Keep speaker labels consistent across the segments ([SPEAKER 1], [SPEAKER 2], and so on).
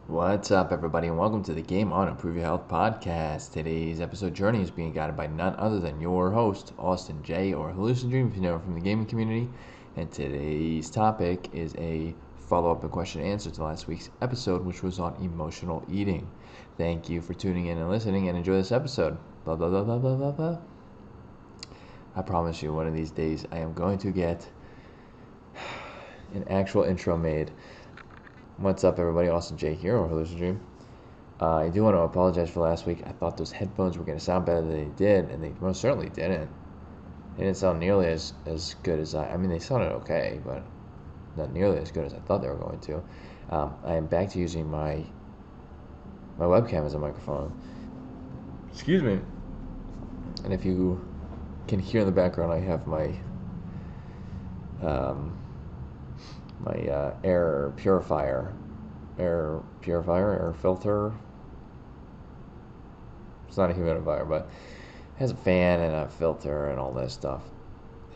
[SPEAKER 1] What's up, everybody, and welcome to the Game On Improve Your Health podcast. Today's episode journey is being guided by none other than your host, Austin J, or hallucinodream if you know from the gaming community. And today's topic is a follow-up and question and answer to last week's episode, which was on emotional eating. Thank you for tuning in and listening, and enjoy this episode. Blah, blah, blah, blah, blah, blah, blah. I promise you, one of these days, I am going to get an actual intro made. What's up, everybody? Austin J here, or hallucinodream. I do want to apologize for last week. I thought those headphones were going to sound better than they did, and they most certainly didn't. They didn't sound nearly as good as I mean, they sounded okay, but not nearly as good as I thought they were going to. I am back to using my webcam as a microphone. Excuse me. And if you can hear in the background, I have my air filter. It's not a humidifier, but it has a fan and a filter and all that stuff.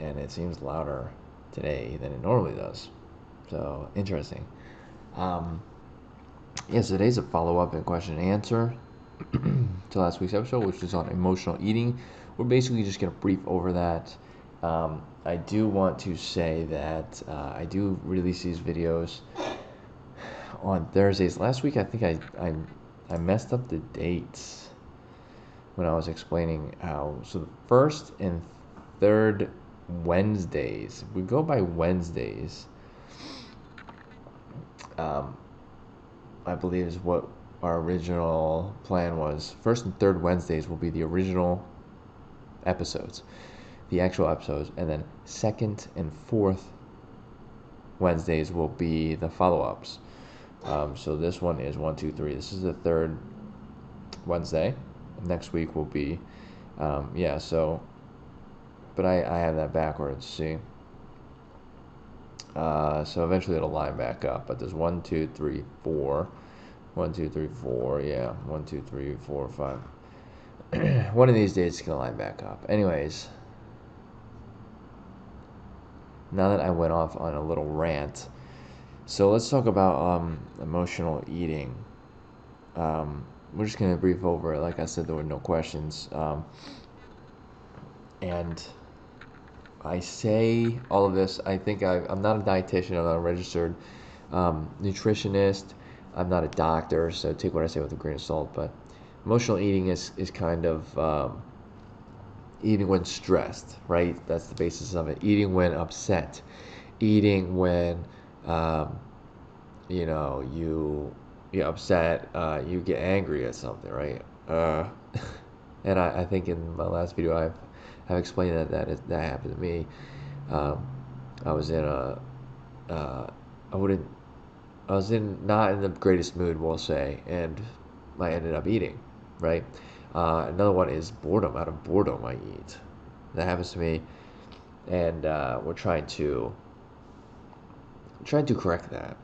[SPEAKER 1] And it seems louder today than it normally does. So, interesting. Yes, today's a follow-up and question and answer to last week's episode, which was on emotional eating. We're basically just going to brief over that. I do want to say that I do release these videos on Thursdays. Last week, I think I messed up the dates when I was explaining how. So the first and third Wednesdays, we go by Wednesdays. I believe is what our original plan was. First and third Wednesdays will be the original episodes, the actual episodes, and then second and fourth Wednesdays will be the follow-ups. So this one is 1, 2, 3. This is the third Wednesday. Next week will be, so, but I have that backwards, see? So eventually it'll line back up, but there's 1, 2, 3, 4. 1, 2, 3, 4, yeah. 1, 2, 3, 4, 5. One of these days it's going to line back up. Anyways, now that I went off on a little rant, so let's talk about emotional eating. We're just going to brief over it. Like I said, there were no questions. And I say all of this, I think I'm not a dietitian, I'm not a registered nutritionist, I'm not a doctor, so take what I say with a grain of salt, but emotional eating is kind of eating when stressed, right? That's the basis of it. Eating when upset. Eating when, you're upset, you get angry at something, right? And I think in my last video I've explained that happened to me. I was in not in the greatest mood, we'll say, and I ended up eating, right? Another one is boredom. Out of boredom, I eat. That happens to me, and we're trying to correct that.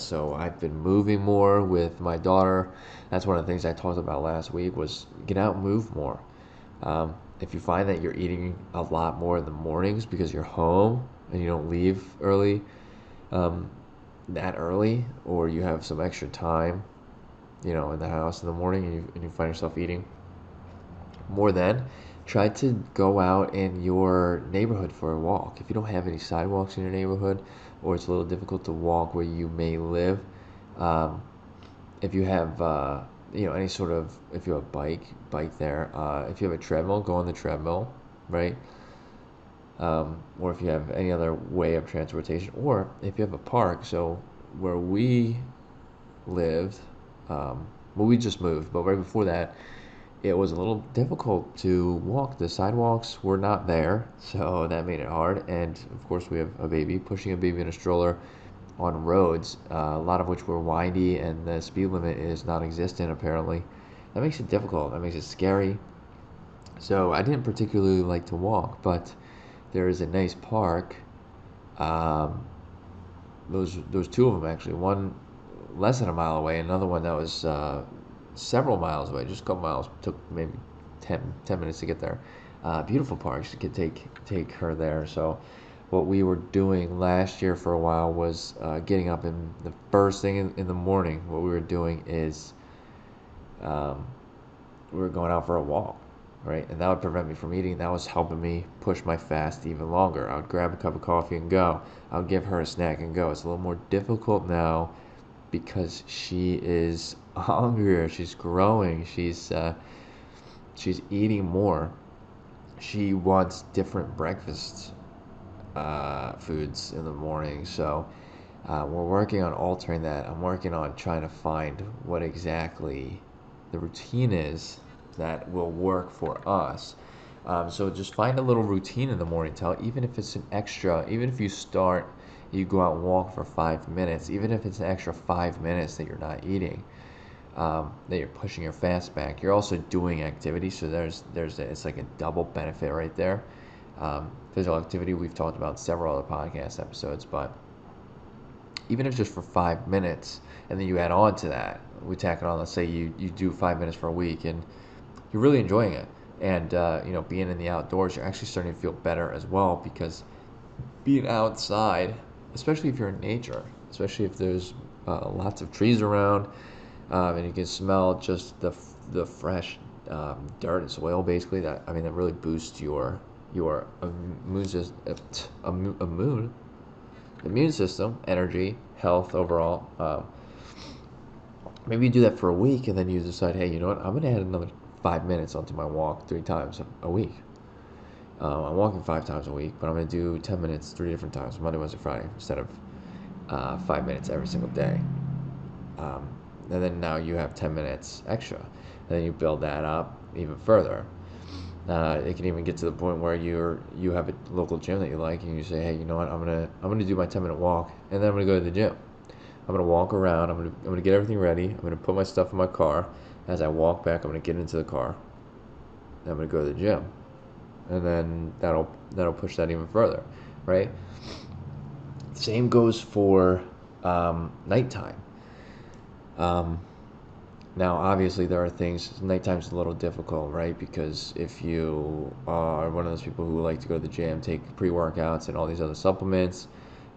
[SPEAKER 1] So I've been moving more with my daughter. That's one of the things I talked about last week was get out and move more. If you find that you're eating a lot more in the mornings because you're home and you don't leave early, that early, or you have some extra time, in the house in the morning, and you find yourself eating more, then try to go out in your neighborhood for a walk. If you don't have any sidewalks in your neighborhood, or it's a little difficult to walk where you may live, if you have any sort of, if you have a bike there. If you have a treadmill, go on the treadmill, right? Or if you have any other way of transportation, or if you have a park. So where we lived, we just moved, but right before that, it was a little difficult to walk. The sidewalks were not there, so that made it hard. And of course, we have a baby. Pushing a baby in a stroller on roads, a lot of which were windy, and the speed limit is non-existent apparently. That makes it difficult. That makes it scary. So I didn't particularly like to walk, but there is a nice park. Those two of them actually. One less than a mile away, another one that was several miles away, just a couple miles. Took maybe 10 minutes to get there. Beautiful parks. You could take her there. So what we were doing last year for a while was getting up in the first thing in the morning. What we were doing is um, we were going out for a walk, right? And that would prevent me from eating. That was helping me push my fast even longer. I would grab a cup of coffee and go. I would give her a snack and go. It's a little more difficult now because she is hungrier. She's growing. She's eating more. She wants different breakfast foods in the morning. So we're working on altering that. I'm working on trying to find what exactly the routine is that will work for us. So just find a little routine in the morning, even if it's an extra, even if you go out and walk for 5 minutes, even if it's an extra 5 minutes that you're not eating, that you're pushing your fast back. You're also doing activity, so it's like a double benefit right there. Physical activity we've talked about in several other podcast episodes, but even if just for 5 minutes, and then you add on to that, we tack it on. Let's say you do 5 minutes for a week, and you're really enjoying it, and being in the outdoors, you're actually starting to feel better as well because being outside, especially if you're in nature, especially if there's lots of trees around, and you can smell just the fresh dirt and soil. Basically, that really boosts your immune system, energy, health overall. Maybe you do that for a week, and then you decide, hey, you know what? I'm going to add another 5 minutes onto my walk 3 times a week. I'm walking 5 times a week, but I'm going to do 10 minutes 3 different times, Monday, Wednesday, Friday, instead of 5 minutes every single day. And then now you have 10 minutes extra. And then you build that up even further. It can even get to the point where you have a local gym that you like, and you say, hey, you know what? I'm gonna do my 10-minute walk, and then I'm gonna go to the gym. I'm gonna walk around. I'm gonna get everything ready. I'm gonna put my stuff in my car. As I walk back, I'm gonna get into the car. I'm gonna go to the gym, and then that'll push that even further, right? Same goes for nighttime. Now, obviously, there are things, nighttime's a little difficult, right? Because if you are one of those people who like to go to the gym, take pre-workouts and all these other supplements,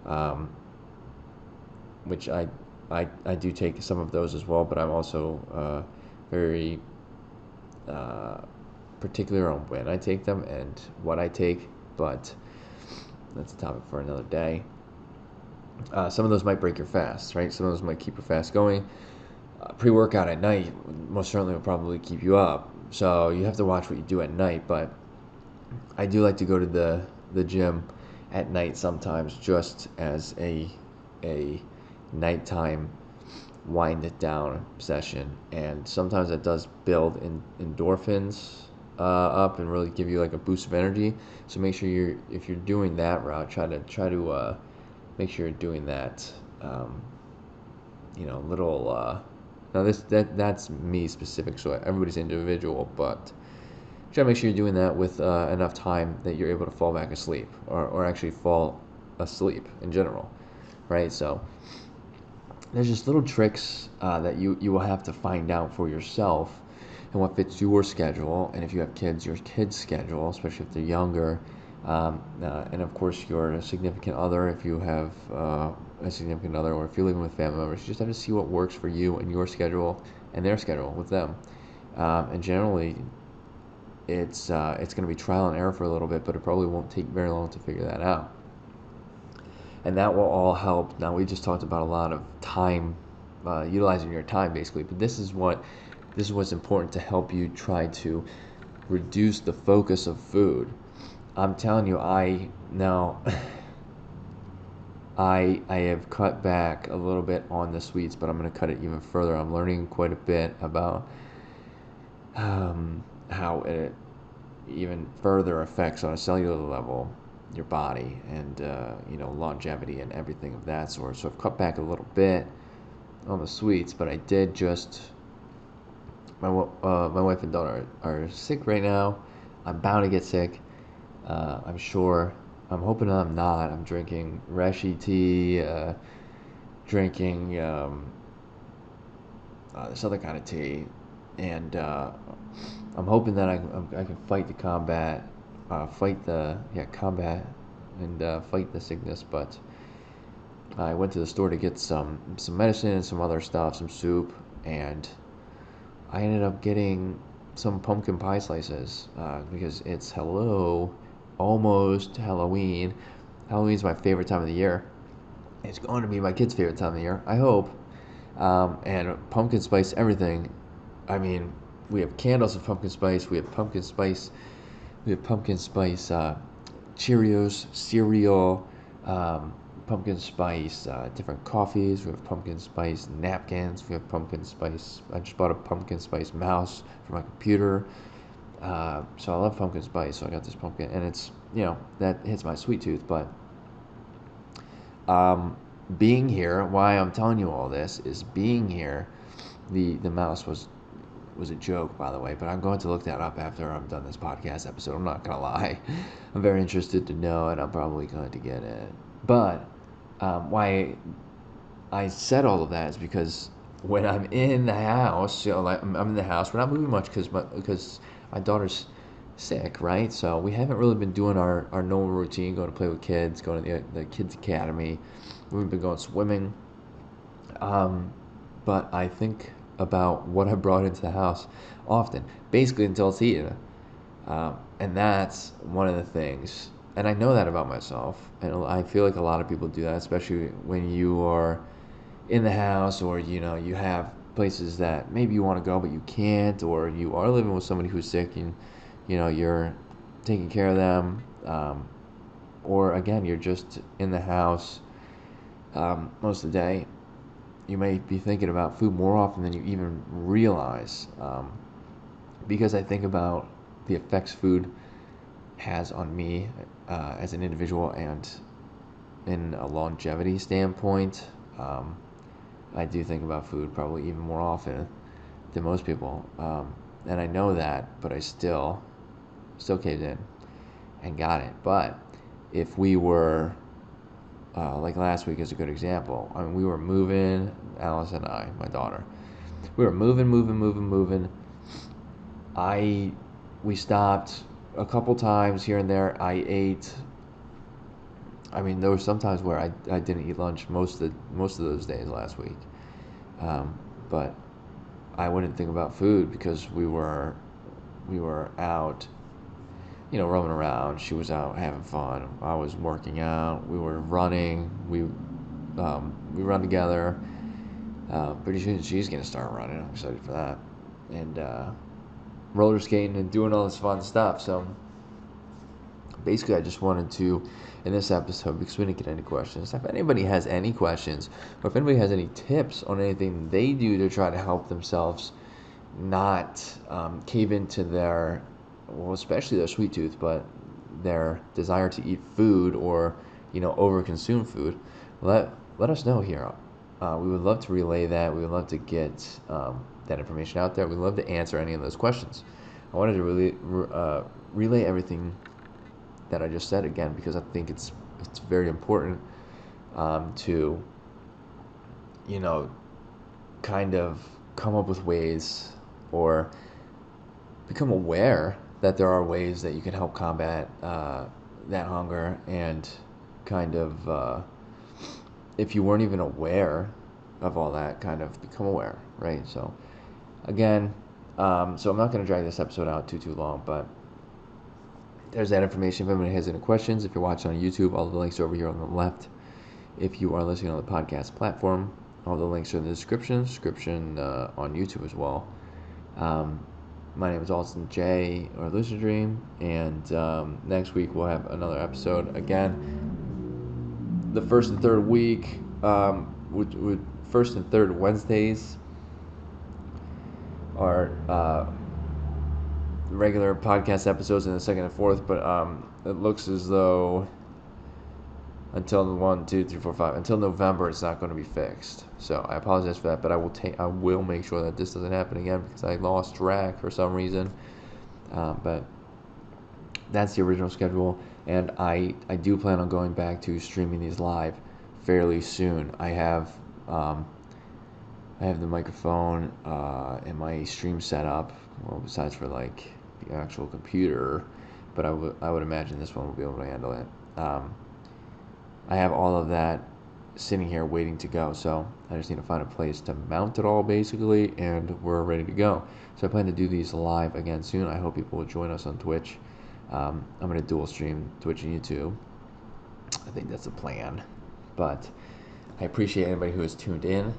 [SPEAKER 1] um, which I do take some of those as well, but I'm also very particular on when I take them and what I take, but that's a topic for another day. Some of those might break your fast, right? Some of those might keep your fast going. Pre-workout at night most certainly will probably keep you up. So you have to watch what you do at night. But I do like to go to the gym at night sometimes, just as a nighttime wind it down session. And sometimes it does build endorphins up and really give you like a boost of energy. So make sure if you're doing that route, try to make sure you're doing that. Little. Now that's me specific, so everybody's individual, but try to make sure you're doing that with enough time that you're able to fall back asleep, or actually fall asleep in general, right? So there's just little tricks that you will have to find out for yourself and what fits your schedule, and if you have kids, your kids' schedule, especially if they're younger, and of course your significant other, if you have a significant other, or if you're living with family members, you just have to see what works for you and your schedule and their schedule with them. And generally, it's going to be trial and error for a little bit, but it probably won't take very long to figure that out. And that will all help. Now, we just talked about a lot of time, utilizing your time basically, but this is what's important to help you try to reduce the focus of food. I'm telling you, I have cut back a little bit on the sweets, but I'm going to cut it even further. I'm learning quite a bit about how it even further affects on a cellular level your body, and longevity and everything of that sort. So I've cut back a little bit on the sweets, but I did just my wife and daughter are sick right now. I'm bound to get sick. I'm sure. I'm hoping I'm not. I'm drinking reishi tea, drinking this other kind of tea, and I'm hoping that I can fight the combat, combat and fight the sickness. But I went to the store to get some medicine and some other stuff, some soup, and I ended up getting some pumpkin pie slices because it's almost Halloween. Halloween's my favorite time of the year. It's going to be my kid's favorite time of the year, I hope. And pumpkin spice everything. I mean, we have candles of pumpkin spice. We have pumpkin spice. We have pumpkin spice Cheerios, cereal, um, pumpkin spice different coffees. We have pumpkin spice napkins. We have pumpkin spice. I just bought a pumpkin spice mouse for my computer. So I love pumpkin spice. So I got this pumpkin, and it's that hits my sweet tooth. But um, being here, why I'm telling you all this is being here. The mouse was a joke, by the way, but I'm going to look that up after I'm done this podcast episode. I'm not gonna lie. I'm very interested to know, and I'm probably going to get it. But why I said all of that is because when I'm in the house, like I'm in the house, we're not moving much because my daughter's sick, right? So we haven't really been doing our normal routine, going to play with kids, going to the kids academy. We've been going swimming. Um, but I think about what I brought into the house often, basically until it's eaten. And that's one of the things. And I know that about myself. And I feel like a lot of people do that, especially when you are in the house or, you have places that maybe you want to go, but you can't, or you are living with somebody who's sick and, you're taking care of them. Or again, you're just in the house most of the day. You may be thinking about food more often than you even realize. Because I think about the effects food has on me as an individual and in a longevity standpoint. I do think about food probably even more often than most people. And I know that, but I still caved in and got it. But if we were like last week is a good example. I mean, we were moving, Alice and I, my daughter. We were moving. We stopped a couple times here and there. I ate. I mean, there were some times where I didn't eat lunch most of those days last week. But I wouldn't think about food because we were out, roaming around. She was out having fun. I was working out. We were running. We run together. Pretty soon she's gonna start running. I'm excited for that. And roller skating and doing all this fun stuff. So basically, I just wanted to, in this episode, because we didn't get any questions, if anybody has any questions, or if anybody has any tips on anything they do to try to help themselves not cave into their, well, especially their sweet tooth, but their desire to eat food or, overconsume food, let us know here. We would love to relay that. We would love to get that information out there. We'd love to answer any of those questions. I wanted to relay everything that I just said again because I think it's very important to, kind of come up with ways or become aware that there are ways that you can help combat that hunger and kind of, if you weren't even aware of all that, kind of become aware, right? So, again, so I'm not going to drag this episode out too long, but there's that information. If anybody has any questions, if you're watching on YouTube, all the links are over here on the left. If you are listening on the podcast platform, all the links are in the description on YouTube as well. My name is Alston J, or hallucinodream, and next week we'll have another episode. Again, the first and third week, would first and third Wednesdays are regular podcast episodes, and the second and fourth, but it looks as though until until November it's not going to be fixed. So I apologize for that, but I will make sure that this doesn't happen again because I lost track for some reason. But that's the original schedule, and I do plan on going back to streaming these live fairly soon. I have the microphone and my stream set up. Well, besides for like the actual computer, but I would imagine this one will be able to handle it. I have all of that sitting here waiting to go. So I just need to find a place to mount it all basically, and we're ready to go. So I plan to do these live again soon. I hope people will join us on Twitch. I'm going to dual stream Twitch and YouTube. I think that's the plan. But I appreciate anybody who has tuned in.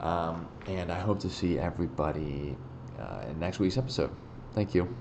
[SPEAKER 1] And I hope to see everybody in next week's episode. Thank you.